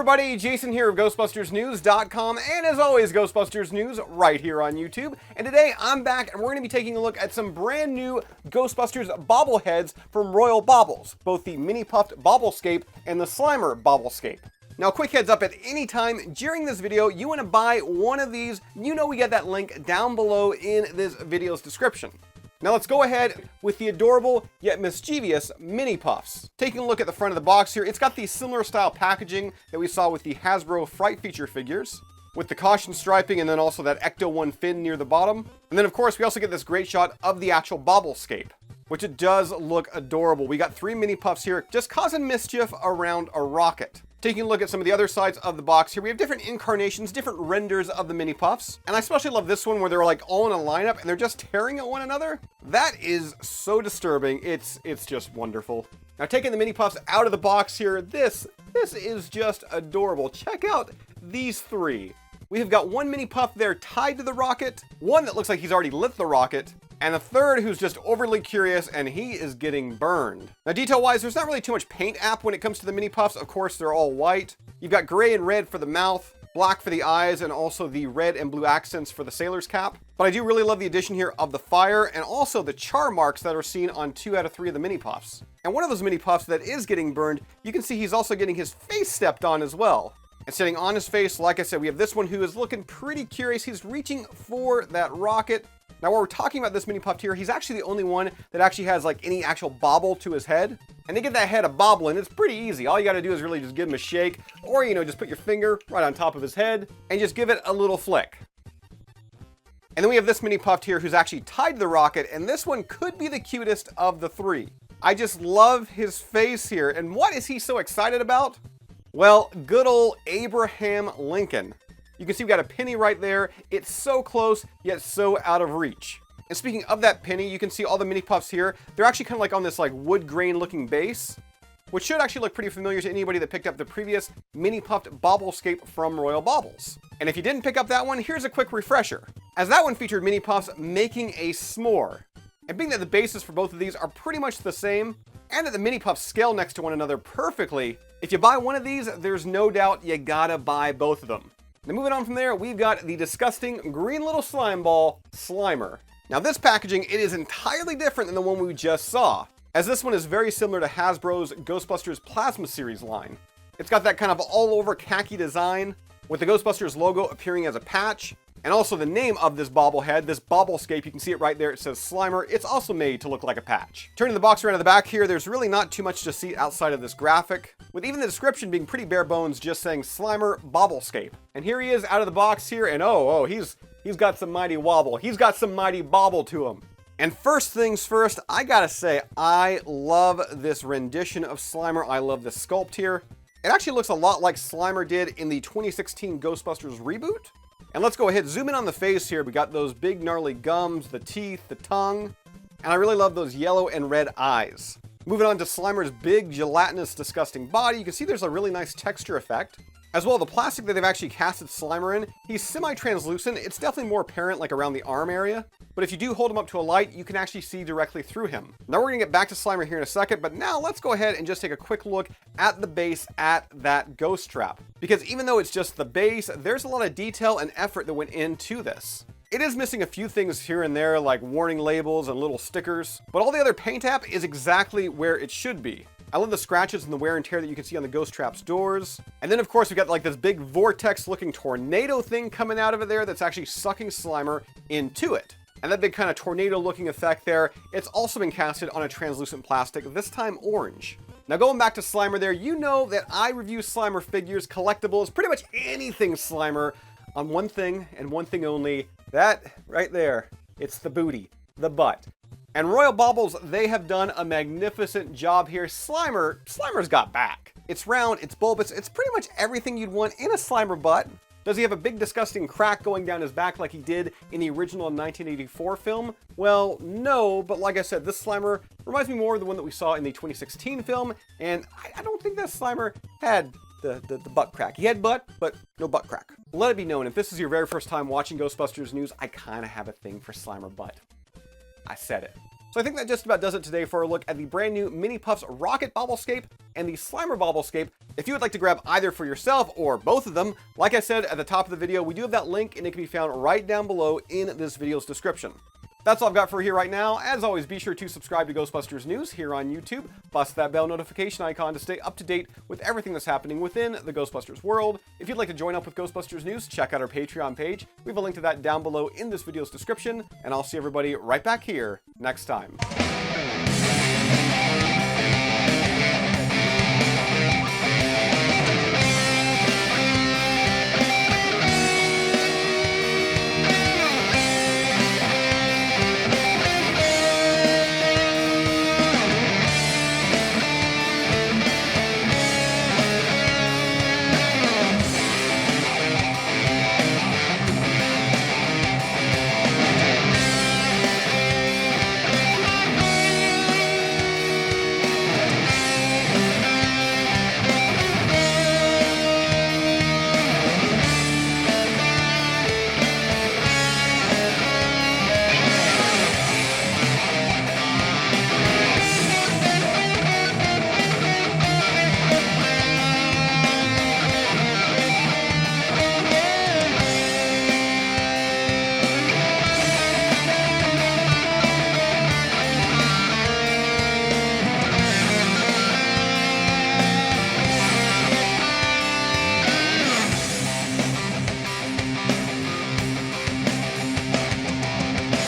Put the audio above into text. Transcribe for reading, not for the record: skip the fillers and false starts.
everybody, Jason here of GhostbustersNews.com, and as always, Ghostbusters News right here on YouTube. And today I'm back and we're going to be taking a look at some brand new Ghostbusters bobbleheads from Royal Baubles, both the Mini-Puft Bobblescape and the Slimer Bobblescape. Now, quick heads up, at any time during this video, you want to buy one of these, you know we get that link down below in this video's description. Now let's go ahead with the adorable yet mischievous Mini-Pufts. Taking a look at the front of the box here, it's got the similar style packaging that we saw with the Hasbro Fright Feature figures, with the caution striping and then also that Ecto-1 fin near the bottom. And then of course we also get this great shot of the actual Bobblescape, which it does look adorable. We got 3 Mini-Pufts here just causing mischief around a rocket. Taking a look at some of the other sides of the box here, we have different incarnations, different renders of the Mini-Pufts. And I especially love this one where they're like all in a lineup and they're just tearing at one another. That is so disturbing. It's just wonderful. Now taking the Mini-Pufts out of the box here, this is just adorable. Check out these 3. We have got one Mini-Puft there tied to the rocket, one that looks like he's already lit the rocket, and a third who's just overly curious and he is getting burned. Now detail-wise, there's not really too much paint app when it comes to the Mini-Pufts. Of course, they're all white. You've got gray and red for the mouth, black for the eyes, and also the red and blue accents for the sailor's cap. But I do really love the addition here of the fire and also the char marks that are seen on 2 out of 3 of the Mini-Pufts. And one of those Mini-Pufts that is getting burned, you can see he's also getting his face stepped on as well. And sitting on his face, like I said, we have this one who is looking pretty curious. He's reaching for that rocket. Now, while we're talking about this Mini-Puft here, he's actually the only one that actually has like any actual bobble to his head. And to get that head a bobbling, it's pretty easy. All you gotta do is really just give him a shake, or, you know, just put your finger right on top of his head and just give it a little flick. And then we have this Mini-Puft here who's actually tied to the rocket, and this one could be the cutest of the 3. I just love his face here. And what is he so excited about? Well, good old Abraham Lincoln. You can see we got a penny right there. It's so close, yet so out of reach. And speaking of that penny, you can see all the Mini-Pufts here. They're actually kind of like on this like wood grain looking base, which should actually look pretty familiar to anybody that picked up the previous Mini-Puft Bobblescape from Royal Baubles. And if you didn't pick up that one, here's a quick refresher, as that one featured Mini-Pufts making a s'more. And being that the bases for both of these are pretty much the same, and that the Mini-Pufts scale next to one another perfectly, if you buy one of these, there's no doubt you gotta buy both of them. Now moving on from there, we've got the disgusting green little slime ball, Slimer. Now this packaging, it is entirely different than the one we just saw, as this one is very similar to Hasbro's Ghostbusters Plasma Series line. It's got that kind of all over khaki design, with the Ghostbusters logo appearing as a patch, and also the name of this bobblehead, this Bobblescape, you can see it right there, it says Slimer. It's also made to look like a patch. Turning the box around to the back here, there's really not too much to see outside of this graphic, with even the description being pretty bare bones, just saying Slimer Bobblescape. And here he is out of the box here, and he's got some mighty wobble. He's got some mighty bobble to him. And first things first, I gotta say, I love this rendition of Slimer. I love this sculpt here. It actually looks a lot like Slimer did in the 2016 Ghostbusters reboot. And let's go ahead, zoom in on the face here. We got those big gnarly gums, the teeth, the tongue, and I really love those yellow and red eyes. Moving on to Slimer's big, gelatinous, disgusting body, you can see there's a really nice texture effect. As well, the plastic that they've actually casted Slimer in, he's semi-translucent. It's definitely more apparent like around the arm area. But if you do hold him up to a light, you can actually see directly through him. Now we're gonna get back to Slimer here in a second, but now let's go ahead and just take a quick look at the base at that ghost trap. Because even though it's just the base, there's a lot of detail and effort that went into this. It is missing a few things here and there, like warning labels and little stickers, but all the other paint app is exactly where it should be. I love the scratches and the wear and tear that you can see on the ghost trap's doors. And then of course we got like this big vortex looking tornado thing coming out of it there that's actually sucking Slimer into it. And that big kind of tornado looking effect there, it's also been casted on a translucent plastic, this time orange. Now going back to Slimer there, you know that I review Slimer figures, collectibles, pretty much anything Slimer on one thing and one thing only, that right there. It's the booty, the butt. And Royal Baubles, they have done a magnificent job here. Slimer's got back. It's round, it's bulbous, it's pretty much everything you'd want in a Slimer butt. Does he have a big disgusting crack going down his back like he did in the original 1984 film? Well, no, but like I said, this Slimer reminds me more of the one that we saw in the 2016 film, and I don't think that Slimer had the butt crack. He had butt, but no butt crack. Let it be known, if this is your very first time watching Ghostbusters News, I kind of have a thing for Slimer butt. I said it. So I think that just about does it today for a look at the brand new Mini-Pufts Rocket Bobblescape and the Slimer Bobblescape. If you would like to grab either for yourself or both of them, like I said at the top of the video, we do have that link and it can be found right down below in this video's description. That's all I've got for here right now. As always, be sure to subscribe to Ghostbusters News here on YouTube. Bust that bell notification icon to stay up to date with everything that's happening within the Ghostbusters world. If you'd like to join up with Ghostbusters News, check out our Patreon page. We have a link to that down below in this video's description. And I'll see everybody right back here next time.